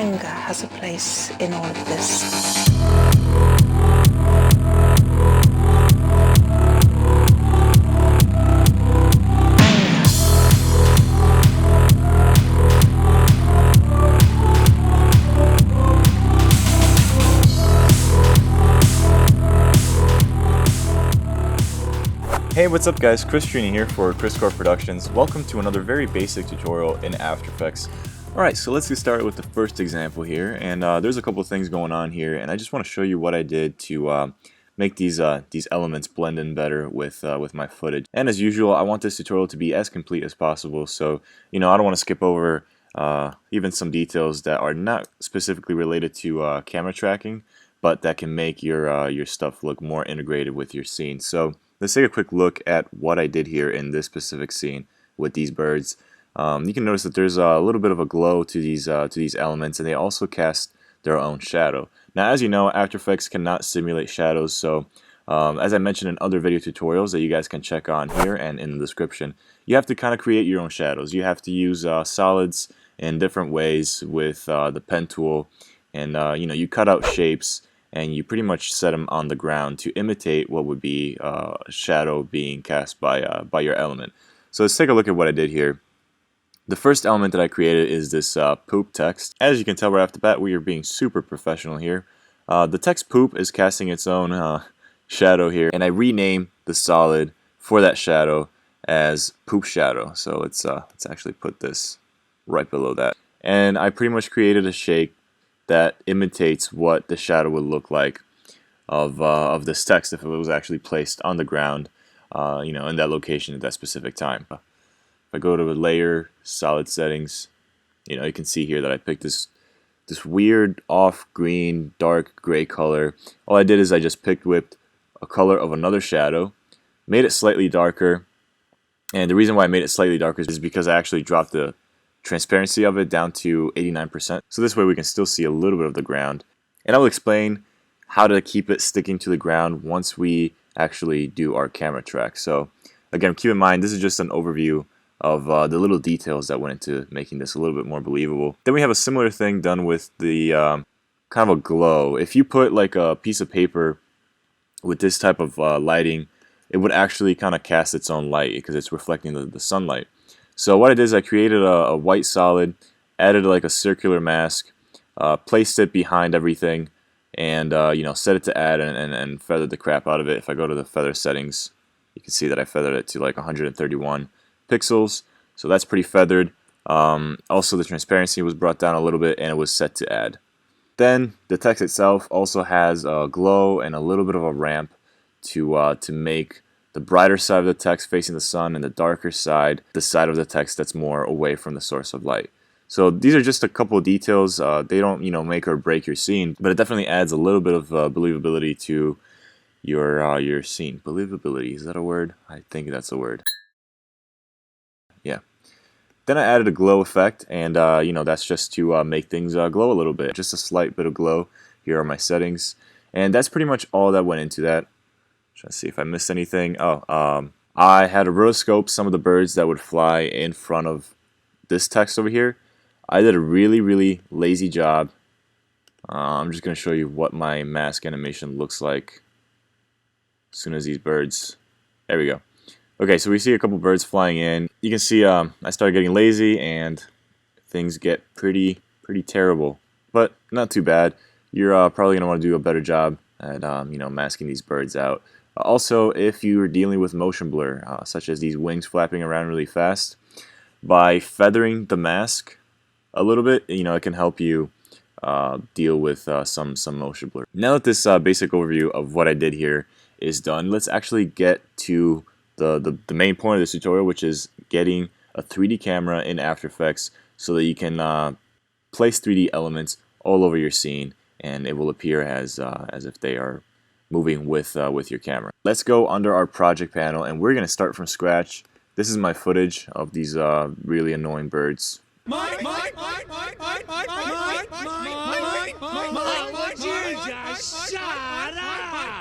anger has a place in all of this. Hey, what's up guys? Chris Trini here for ChrisCore Productions. Welcome to another very basic tutorial in After Effects. Alright, so let's get started with the first example here, and there's a couple of things going on here, and I just want to show you what I did to make these elements blend in better with my footage. And as usual, I want this tutorial to be as complete as possible, so I don't want to skip over even some details that are not specifically related to camera tracking, but that can make your stuff look more integrated with your scene. So let's take a quick look at what I did here in this specific scene with these birds. You can notice that there's a little bit of a glow to these elements, and they also cast their own shadow. Now, as you know, After Effects cannot simulate shadows, so as I mentioned in other video tutorials that you guys can check on here and in the description, you have to kind of create your own shadows. You have to use solids in different ways with the pen tool, and you cut out shapes and you pretty much set them on the ground to imitate what would be a shadow being cast by your element. So let's take a look at what I did here. The first element that I created is this poop text. As you can tell right off the bat, we are being super professional here. The text poop is casting its own shadow here, and I renamed the solid for that shadow as poop shadow. So let's actually put this right below that. And I pretty much created a shape that imitates what the shadow would look like of this text if it was actually placed on the ground, in that location at that specific time. If I go to the layer, solid settings, you can see here that I picked this weird off green, dark gray color. All I did is I just whipped a color of another shadow, made it slightly darker, and the reason why I made it slightly darker is because I actually dropped the transparency of it down to 89%. So this way we can still see a little bit of the ground. And I will explain how to keep it sticking to the ground once we actually do our camera track. So again, keep in mind this is just an overview of the little details that went into making this a little bit more believable. Then we have a similar thing done with the kind of a glow. If you put like a piece of paper with this type of lighting, it would actually kind of cast its own light because it's reflecting the sunlight. So what I did is I created a white solid, added like a circular mask, placed it behind everything, and set it to add and feathered the crap out of it. If I go to the feather settings, you can see that I feathered it to like 131 pixels, so that's pretty feathered. Also the transparency was brought down a little bit and it was set to add. Then the text itself also has a glow and a little bit of a ramp to make the brighter side of the text facing the sun, and the darker side, the side of the text that's more away from the source of light. So these are just a couple of details. They don't, make or break your scene, but it definitely adds a little bit of believability to your scene. Believability, is that a word? I think that's a word. Yeah. Then I added a glow effect, and that's just to make things glow a little bit. Just a slight bit of glow. Here are my settings, and that's pretty much all that went into that. Trying to see if I missed anything. I had to rotoscope some of the birds that would fly in front of this text over here. I did a really, really lazy job. I'm just going to show you what my mask animation looks like as soon as these birds... There we go. Okay, so we see a couple birds flying in. You can see I started getting lazy and things get pretty terrible. But not too bad. You're probably going to want to do a better job at masking these birds out. Also, if you're dealing with motion blur, such as these wings flapping around really fast, by feathering the mask a little bit, it can help you deal with some motion blur. Now that this basic overview of what I did here is done, let's actually get to the main point of this tutorial, which is getting a 3D camera in After Effects so that you can place 3D elements all over your scene, and it will appear as if they are moving with your camera. Let's go under our project panel, and we're going to start from scratch. This is my footage of these really annoying birds.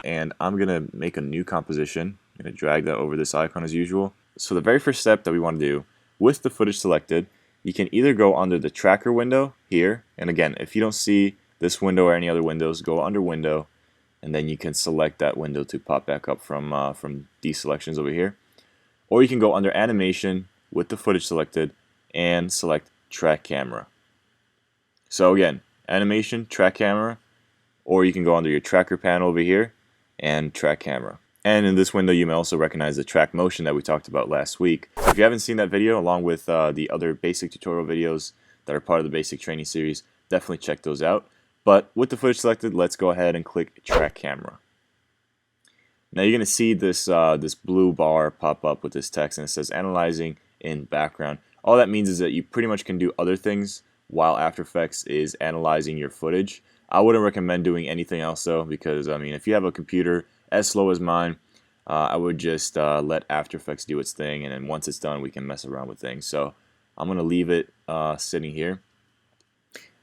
And I'm going to make a new composition. I'm going to drag that over this icon as usual. So the very first step that we want to do with the footage selected you can either go under the tracker window here, and again, if you don't see this window or any other windows, go under window, and then you can select that window to pop back up from these selections over here. Or you can go under animation with the footage selected and select track camera. So again, animation, track camera, or you can go under your tracker panel over here and track camera. And in this window, you may also recognize the track motion that we talked about last week. So if you haven't seen that video, along with the other basic tutorial videos that are part of the basic training series, definitely check those out. But with the footage selected, let's go ahead and click track camera. Now you're going to see this this blue bar pop up with this text, and it says analyzing in background. All that means is that you pretty much can do other things while After Effects is analyzing your footage. I wouldn't recommend doing anything else though, because I mean, if you have a computer as slow as mine, I would just let After Effects do its thing, and then once it's done, we can mess around with things. So I'm going to leave it sitting here.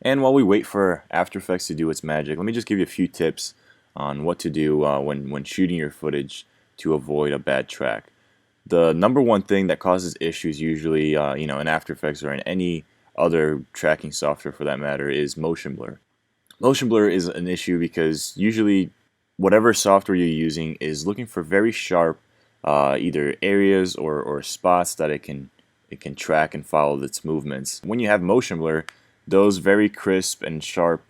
And while we wait for After Effects to do its magic, let me just give you a few tips on what to do when shooting your footage to avoid a bad track. The number one thing that causes issues usually, in After Effects or in any other tracking software for that matter, is motion blur. Motion blur is an issue because usually whatever software you're using is looking for very sharp either areas or spots that it can track and follow its movements. When you have motion blur, those very crisp and sharp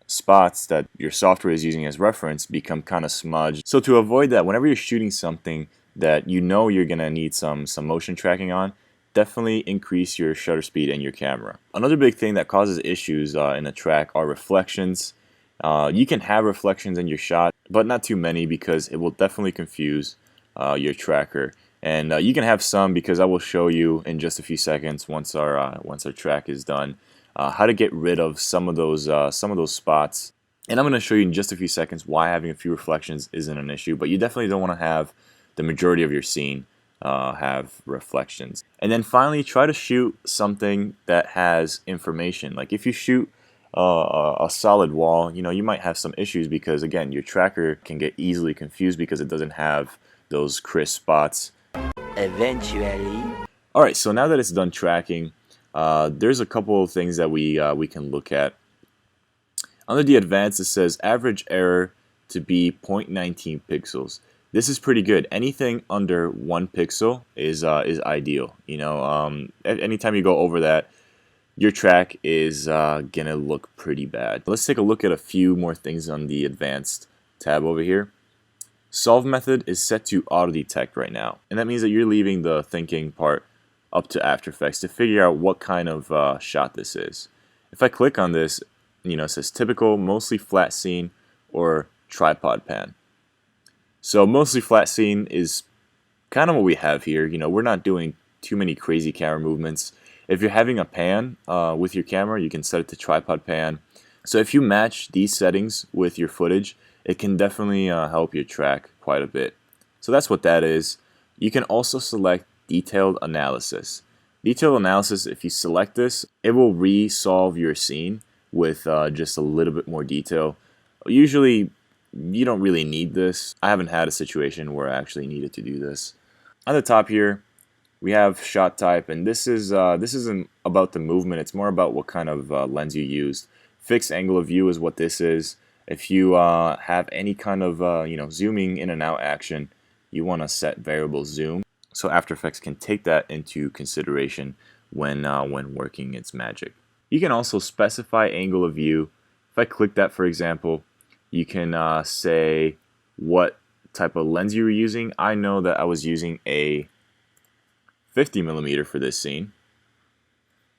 spots that your software is using as reference become kind of smudged. So to avoid that, whenever you're shooting something that you know you're gonna need some motion tracking on, definitely increase your shutter speed in your camera. Another big thing that causes issues in a track are reflections. You can have reflections in your shot, but not too many, because it will definitely confuse your tracker. And you can have some, because I will show you in just a few seconds once our track is done how to get rid of some of those spots. And I'm going to show you in just a few seconds why having a few reflections isn't an issue, but you definitely don't want to have the majority of your scene have reflections. And then finally, try to shoot something that has information. Like if you shoot a solid wall, you might have some issues because, again, your tracker can get easily confused because it doesn't have those crisp spots. Eventually. Alright, so now that it's done tracking, there's a couple of things that we can look at. Under the advanced, it says average error to be 0.19 pixels. This is pretty good. Anything under 1 pixel is ideal. Anytime you go over that, your track is gonna look pretty bad. Let's take a look at a few more things on the advanced tab over here. Solve method is set to auto detect right now, and that means that you're leaving the thinking part up to After Effects to figure out what kind of shot this is. If I click on this, it says typical, mostly flat scene, or tripod pan. So mostly flat scene is kind of what we have here. We're not doing too many crazy camera movements. If you're having a pan with your camera, you can set it to tripod pan. So if you match these settings with your footage, it can definitely help your track quite a bit. So that's what that is. You can also select detailed analysis. Detailed analysis, if you select this, it will resolve your scene with just a little bit more detail. Usually, you don't really need this. I haven't had a situation where I actually needed to do this. On the top here, we have shot type, and this isn't about the movement. It's more about what kind of lens you used. Fixed angle of view is what this is. If you have any kind of zooming in and out action, you want to set variable zoom, so After Effects can take that into consideration when working its magic. You can also specify angle of view. If I click that, for example, you can say what type of lens you were using. I know that I was using a 50mm for this scene.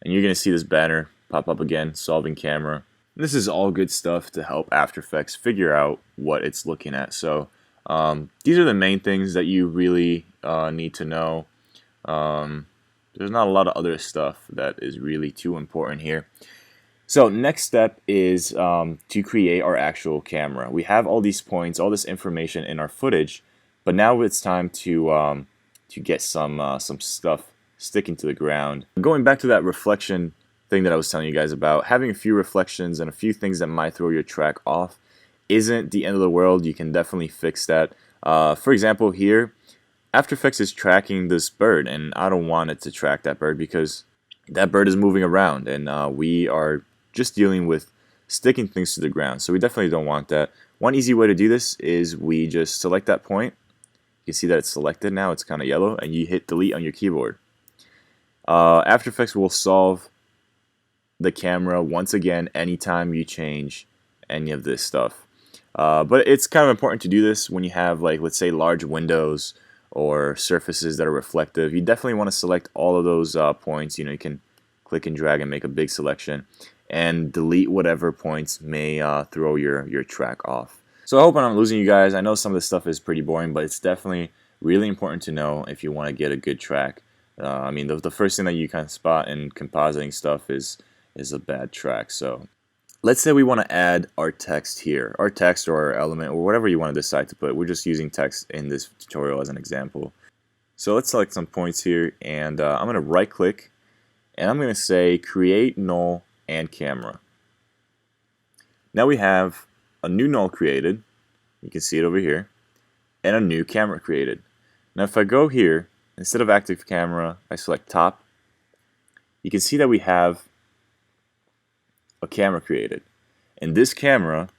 And you're going to see this banner pop up again, solving camera. And this is all good stuff to help After Effects figure out what it's looking at. So these are the main things that you really need to know. There's not a lot of other stuff that is really too important here. So next step is to create our actual camera. We have all these points, all this information in our footage, but now it's time to get some stuff sticking to the ground. Going back to that reflection thing that I was telling you guys about, having a few reflections and a few things that might throw your track off isn't the end of the world. You can definitely fix that. For example, here, After Effects is tracking this bird, and I don't want it to track that bird because that bird is moving around, and we are just dealing with sticking things to the ground, so we definitely don't want that. One easy way to do this is we just select that point. You can see that it's selected now, it's kind of yellow, and you hit delete on your keyboard. After Effects will solve the camera once again anytime you change any of this stuff. But it's kind of important to do this when you have, like, let's say large windows or surfaces that are reflective. You definitely want to select all of those points. You can click and drag and make a big selection, and delete whatever points may throw your track off. So I hope I'm not losing you guys. I know some of this stuff is pretty boring, but it's definitely really important to know if you want to get a good track. I mean, the first thing that you kind of spot in compositing stuff is a bad track. So let's say we want to add our text here, our text or our element or whatever you want to decide to put. We're just using text in this tutorial as an example. So let's select some points here, and I'm going to right click, and I'm going to say create null and camera. Now we have a new null created, you can see it over here, and a new camera created. Now if I go here, instead of active camera, I select top, you can see that we have a camera created, and this camera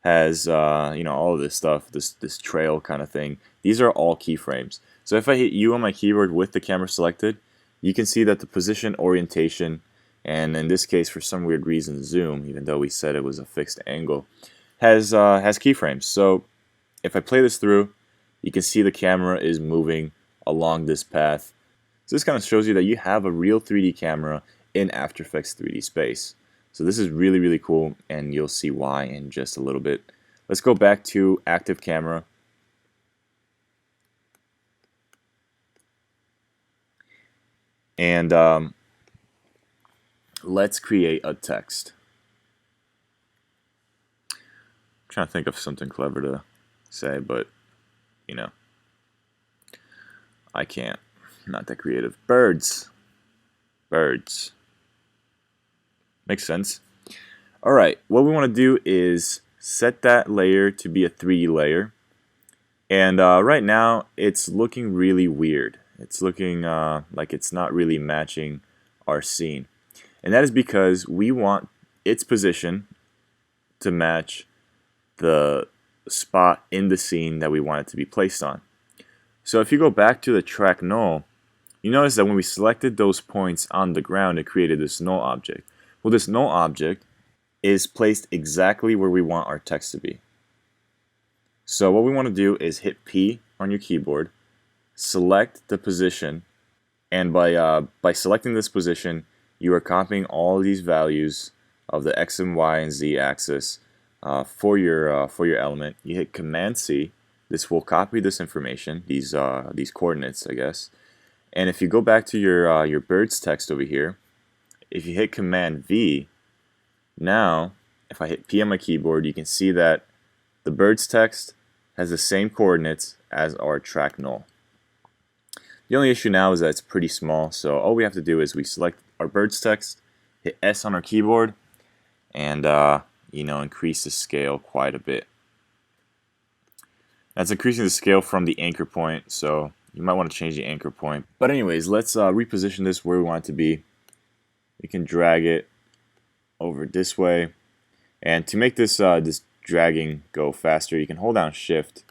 has all of this stuff, this trail kind of thing. These are all keyframes. So if I hit U on my keyboard with the camera selected, you can see that the position, orientation, and in this case for some weird reason zoom, even though we said it was a fixed angle, has keyframes. So if I play this through, you can see the camera is moving along this path. So this kind of shows you that you have a real 3D camera in After Effects 3D Space. So this is really, really cool, and you'll see why in just a little bit. Let's go back to active camera. And let's create a text. I'm trying to think of something clever to say, but I can't. I'm not that creative. Birds. Birds. Makes sense. Alright, what we want to do is set that layer to be a 3D layer. And right now, it's looking really weird. It's looking like it's not really matching our scene. And that is because we want its position to match the spot in the scene that we want it to be placed on. So if you go back to the track null, you notice that when we selected those points on the ground, it created this null object. Well, this null object is placed exactly where we want our text to be. So what we want to do is hit P on your keyboard, select the position, and by selecting this position, you are copying all these values of the X and Y and Z axis for your element. You hit Command C. This will copy this information, these coordinates, I guess. And if you go back to your bird's text over here, if you hit Command V, now if I hit P on my keyboard, you can see that the bird's text has the same coordinates as our track null. The only issue now is that it's pretty small, so all we have to do is we select our bird's text, hit S on our keyboard, and increase the scale quite a bit. That's increasing the scale from the anchor point, so you might want to change the anchor point. But anyways, let's reposition this where we want it to be. We can drag it over this way, and to make this this dragging go faster, you can hold down Shift.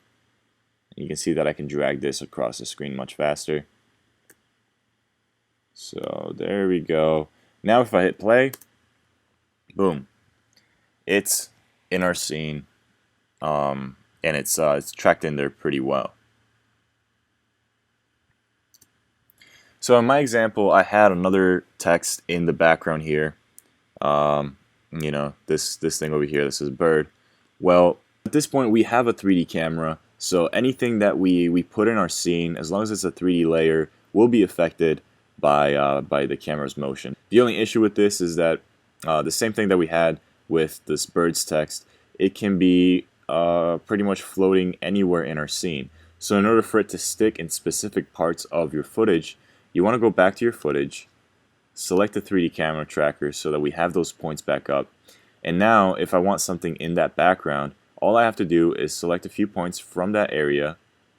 You can see that I can drag this across the screen much faster. So there we go. Now if I hit play, boom, it's in our scene, and it's tracked in there pretty well. So in my example, I had another text in the background here. This thing over here, this is bird. Well, at this point we have a 3D camera, so anything that we put in our scene, as long as it's a 3D layer, will be affected by the camera's motion. The only issue with this is that the same thing that we had with this bird's text, it can be pretty much floating anywhere in our scene. So in order for it to stick in specific parts of your footage, you want to go back to your footage, select the 3D camera tracker so that we have those points back up. And now if I want something in that background, all I have to do is select a few points from that area,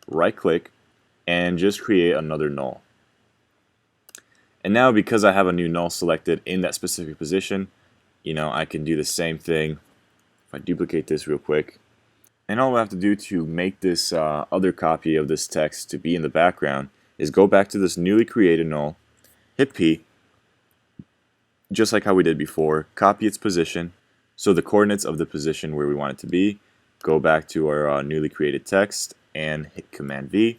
right click, and just create another null. And now because I have a new null selected in that specific position, you know, I can do the same thing. If I duplicate this real quick, and all we have to do to make this other copy of this text to be in the background is go back to this newly created null, hit P, just like how we did before, copy its position, so the coordinates of the position where we want it to be, go back to our newly created text and hit Command V,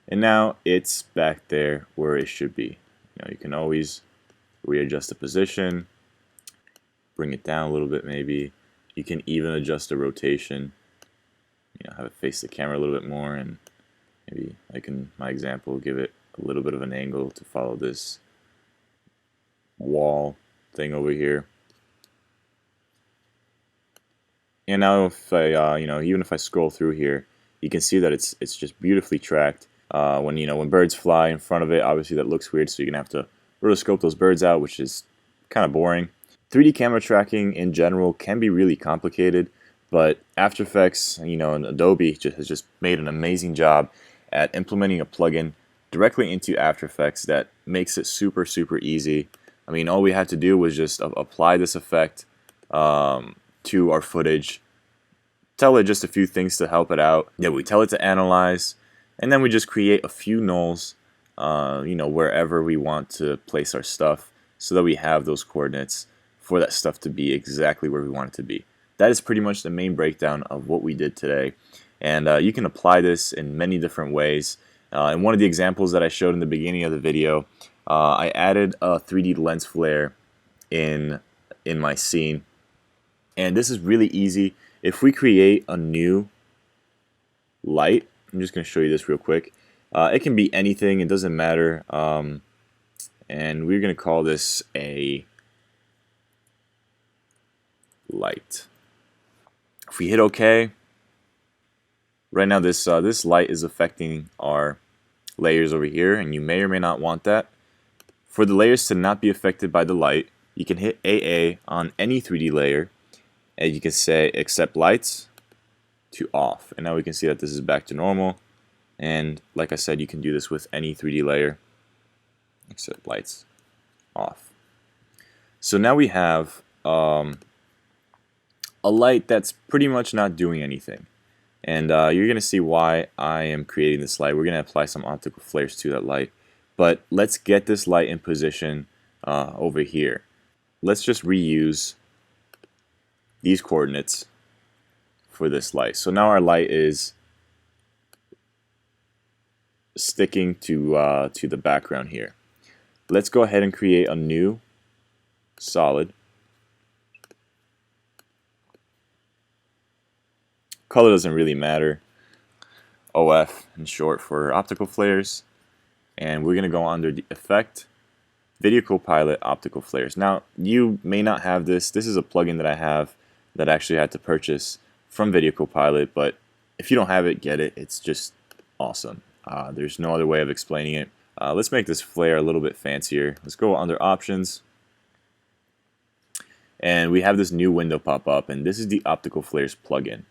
and now it's back there where it should be. You know, you can always readjust the position, bring it down a little bit maybe. You can even adjust the rotation, you know, have it face the camera a little bit more, and maybe like in my example, give it a little bit of an angle to follow this wall thing over here. And now if I, you know, even if I scroll through here, you can see that it's just beautifully tracked. When birds fly in front of it, obviously that looks weird, so you're gonna have to rotoscope those birds out, which is kind of boring. 3D camera tracking in general can be really complicated, but After Effects, you know, and Adobe has just made an amazing job at implementing a plugin directly into After Effects that makes it super easy. I mean, all we had to do was just apply this effect to our footage, tell it just a few things to help it out. Yeah, we tell it to analyze, and then we just create a few nulls, you know, wherever we want to place our stuff, so that we have those coordinates for that stuff to be exactly where we want it to be. That is pretty much the main breakdown of what we did today, and you can apply this in many different ways. In one of the examples that I showed in the beginning of the video, I added a 3D lens flare in my scene, and this is really easy. If we create a new light, I'm just going to show you this real quick. It can be anything, it doesn't matter, and we're going to call this a light. If we hit OK, right now this light is affecting our layers over here, and you may or may not want that. For the layers to not be affected by the light, you can hit AA on any 3D layer, and you can say accept lights to off, and now we can see that this is back to normal. And like I said, you can do this with any 3D layer, except lights off. So now we have a light that's pretty much not doing anything, and you're gonna see why I am creating this light. We're gonna apply some optical flares to that light, but let's get this light in position over here. Let's just reuse these coordinates for this light. So now our light is sticking to the background here. Let's go ahead and create a new solid. Color doesn't really matter. OF in short for optical flares. And we're going to go under the Effect, Video Copilot Optical Flares. Now, you may not have this. This is a plugin that I have that I actually had to purchase from Video Copilot, but if you don't have it, get it. It's just awesome. There's no other way of explaining it. Let's make this flare a little bit fancier. Let's go under Options, and we have this new window pop up, and this is the Optical Flares plugin.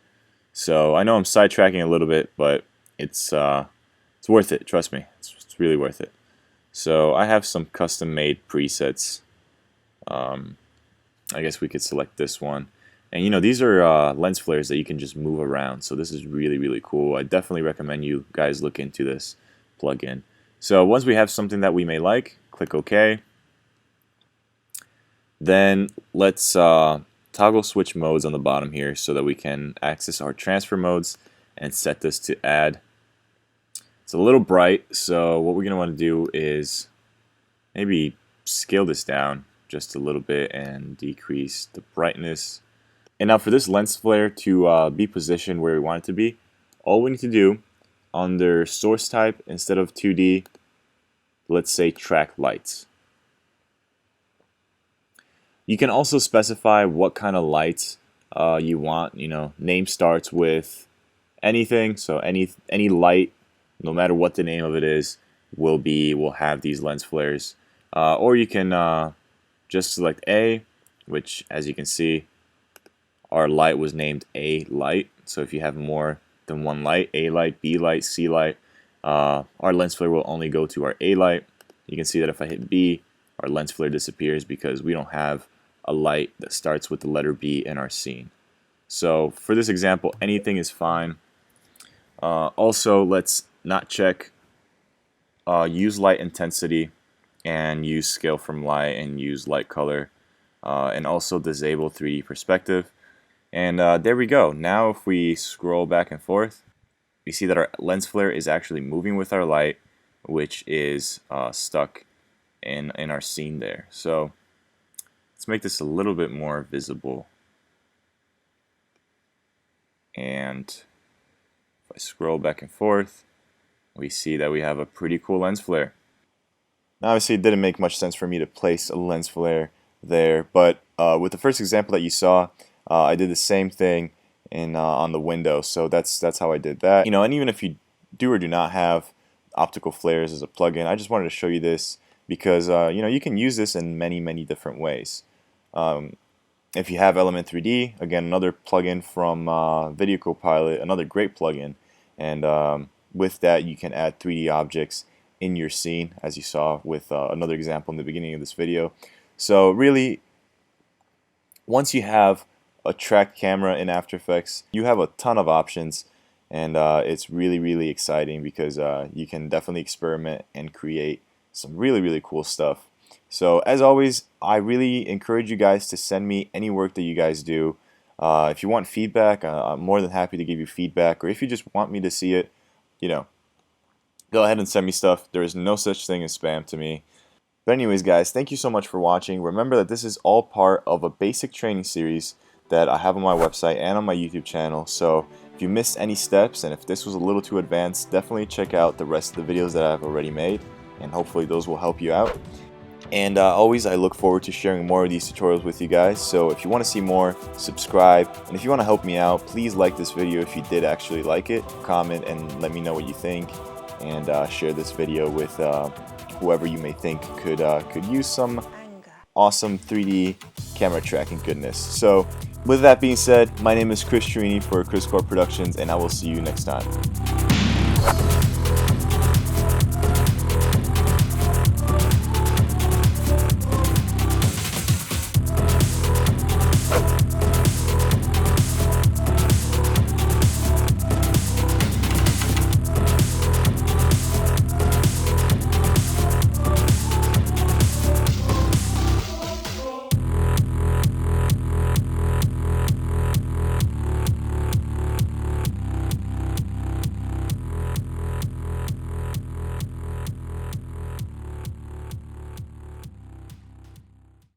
So I know I'm sidetracking a little bit, but it's worth it. Trust me, it's really worth it. So I have some custom-made presets. I guess we could select this one. And you know, these are lens flares that you can just move around, so this is really cool. I definitely recommend you guys look into this plugin. So once we have something that we may like, click OK. Then let's toggle switch modes on the bottom here so that we can access our transfer modes and set this to add. It's a little bright, so what we're going to want to do is maybe scale this down just a little bit and decrease the brightness. And now for this lens flare to be positioned where we want it to be, all we need to do under source type, instead of 2D, let's say track lights. You can also specify what kind of lights you want. You know, name starts with anything, so any light, no matter what the name of it is, will have these lens flares. Or you can just select A, which, as you can see, our light was named A light. So if you have more than one light, A light, B light, C light, our lens flare will only go to our A light. You can see that if I hit B, our lens flare disappears because we don't have a light that starts with the letter B in our scene. So for this example, anything is fine. Also, let's not check use light intensity and use scale from light and use light color, and also disable 3D perspective. And there we go. Now if we scroll back and forth, we see that our lens flare is actually moving with our light, which is stuck in our scene there. So let's make this a little bit more visible. And if I scroll back and forth, we see that we have a pretty cool lens flare. Now obviously it didn't make much sense for me to place a lens flare there, but with the first example that you saw, I did the same thing in on the window, so that's how I did that. And even if you do or do not have optical flares as a plugin, I just wanted to show you this because you can use this in many different ways. If you have Element 3D, again, another plugin from Video Copilot, another great plugin, and with that you can add 3D objects in your scene, as you saw with another example in the beginning of this video. So really, once you have a tracked camera in After Effects, you have a ton of options, and it's really exciting because you can definitely experiment and create some really cool stuff. So as always, I really encourage you guys to send me any work that you guys do. If you want feedback, I'm more than happy to give you feedback, or if you just want me to see it, go ahead and send me stuff. There is no such thing as spam to me. But anyways, guys, thank you so much for watching. Remember that this is all part of a basic training series that I have on my website and on my YouTube channel. So if you missed any steps and if this was a little too advanced, definitely check out the rest of the videos that I've already made, and hopefully those will help you out. And always, I look forward to sharing more of these tutorials with you guys. So if you want to see more, subscribe. And if you want to help me out, please like this video if you did actually like it. Comment and let me know what you think. And share this video with whoever you may think could use some awesome 3D camera tracking goodness. So with that being said, my name is Chris Chiarini for Chris Corp Productions, and I will see you next time.